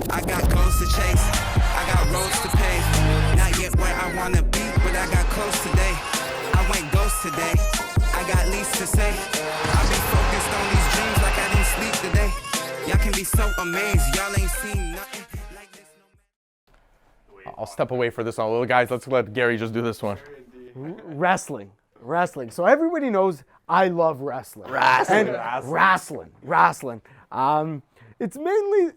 I got goals to chase, I got roads to pave. Not yet where I wanna be, but I got close today. I went ghost today, I got least to say. I've been focused on these dreams like I didn't sleep today. Y'all can be so amazed, y'all ain't seen nothing like this. I'll step away for this one. Little guys, let's let Gary just do this one. Wrestling. So everybody knows I love wrestling. Wrestling. It's mainly,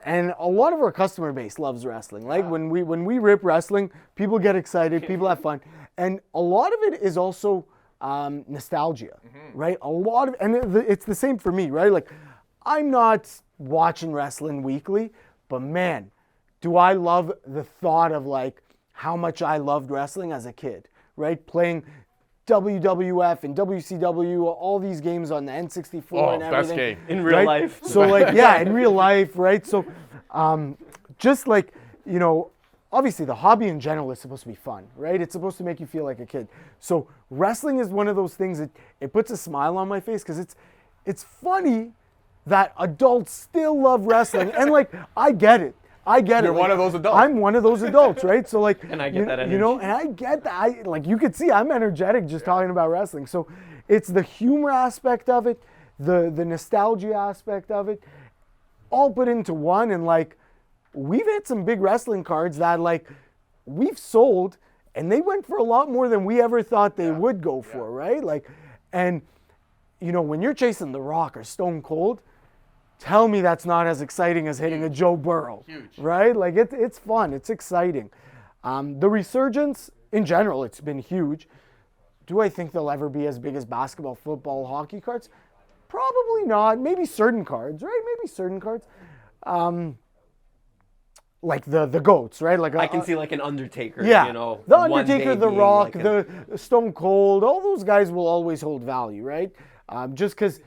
and a lot of our customer base loves wrestling. Like when we rip wrestling, people get excited, people have fun, and a lot of it is also nostalgia, right? A lot of, and it's the same for me, right? Like I'm not watching wrestling weekly, but man, do I love the thought of like how much I loved wrestling as a kid, right? Playing WWF and WCW, all these games on the N64 and everything. Best game. In real life. So like, yeah, in real life, right? So just like, you know, obviously the hobby in general is supposed to be fun, right? It's supposed to make you feel like a kid. So wrestling is one of those things that it puts a smile on my face because it's funny that adults still love wrestling. And like, I get it. You're like, one of those adults. I'm one of those adults, right? So like, And I get that energy. You know, and I get that. Like you could see, I'm energetic just talking about wrestling. So it's the humor aspect of it, the nostalgia aspect of it, all put into one. And like, we've had some big wrestling cards that like we've sold, and they went for a lot more than we ever thought they would go for, right? Like, and you know, when you're chasing The Rock or Stone Cold, tell me that's not as exciting as hitting a Joe Burrow, right? Like it's fun, it's exciting. The resurgence in general, it's been huge. Do I think they'll ever be as big as basketball, football, hockey cards? Probably not. Maybe certain cards, right? Maybe certain cards. Like the GOATs, right? Like I can see like an Undertaker, yeah, you know. the one day Undertaker, The being Rock, like the Stone Cold, all those guys will always hold value, right? Just because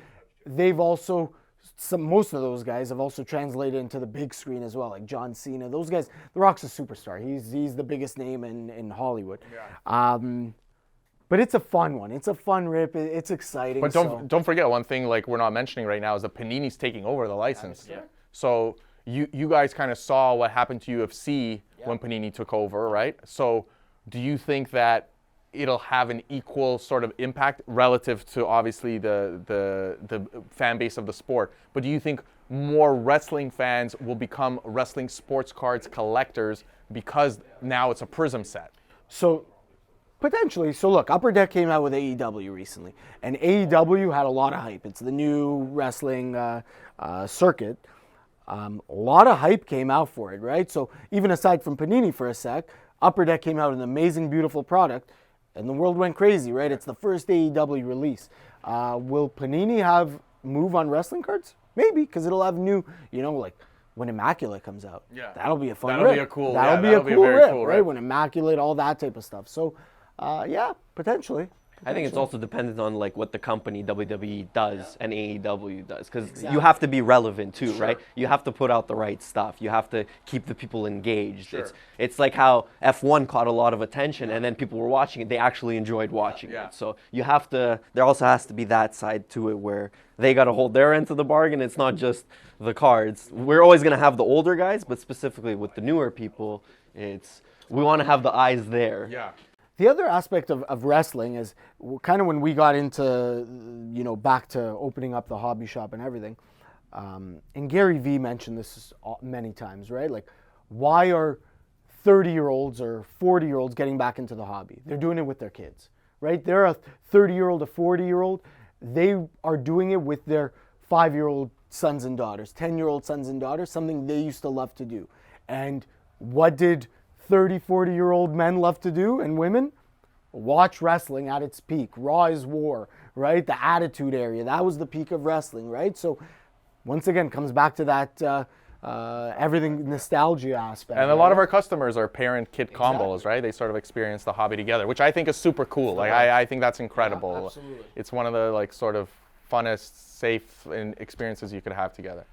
they've also, most of those guys have also translated into the big screen as well, like John Cena. Those guys, The Rock's a superstar. He's the biggest name in Hollywood. Yeah. But it's a fun one. It's a fun rip. It's exciting. But don't forget one thing like we're not mentioning right now is that Panini's taking over the license. Yeah. So you guys kind of saw what happened to UFC when Panini took over, right? So do you think that it'll have an equal sort of impact relative to obviously the fan base of the sport? But do you think more wrestling fans will become wrestling sports cards collectors because now it's a Prism set? So potentially. So look, Upper Deck came out with AEW recently, and AEW had a lot of hype. It's the new wrestling circuit. A lot of hype came out for it, right? So even aside from Panini for a sec, Upper Deck came out with an amazing, beautiful product, and the world went crazy, right? It's the first AEW release. Will Panini move on wrestling cards? Maybe, because it'll have new, you know, like when Immaculate comes out. Yeah. That'll be a fun rip. That'll be a cool rip, right? When Immaculate, all that type of stuff. So, yeah, potentially. I think it's also dependent on like what the company WWE does and AEW does, because you have to be relevant too, right? You have to put out the right stuff. You have to keep the people engaged. It's like how F1 caught a lot of attention, and then people were watching it. They actually enjoyed watching it. So you have to. There also has to be that side to it where they got to hold their end of the bargain. It's not just the cards. We're always going to have the older guys, but specifically with the newer people, we want to have the eyes there. Yeah. The other aspect of wrestling is kind of when we got into, you know, back to opening up the hobby shop and everything. And Gary Vee mentioned this many times, right? Like, why are 30-year-olds or 40-year-olds getting back into the hobby? They're doing it with their kids, right? They're a 30-year-old, a 40-year-old. They are doing it with their 5-year-old sons and daughters, 10-year-old sons and daughters, something they used to love to do. And what did 30, 40-year-old men love to do, and women? Watch wrestling at its peak. Raw is War, right? The Attitude Era. That was the peak of wrestling, right? So, once again, comes back to that everything nostalgia aspect. And a lot of our customers are parent-kid combos, right? They sort of experience the hobby together, which I think is super cool. Like, I think that's incredible. Yeah, absolutely. It's one of the, like, sort of funnest, safe experiences you could have together.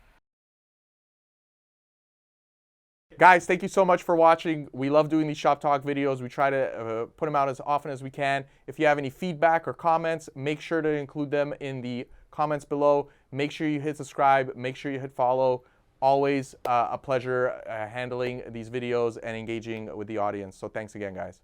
Guys, thank you so much for watching. We love doing these Shop Talk videos. We try to put them out as often as we can. If you have any feedback or comments, make sure to include them in the comments below. Make sure you hit subscribe. Make sure you hit follow. Always a pleasure handling these videos and engaging with the audience. So thanks again, guys.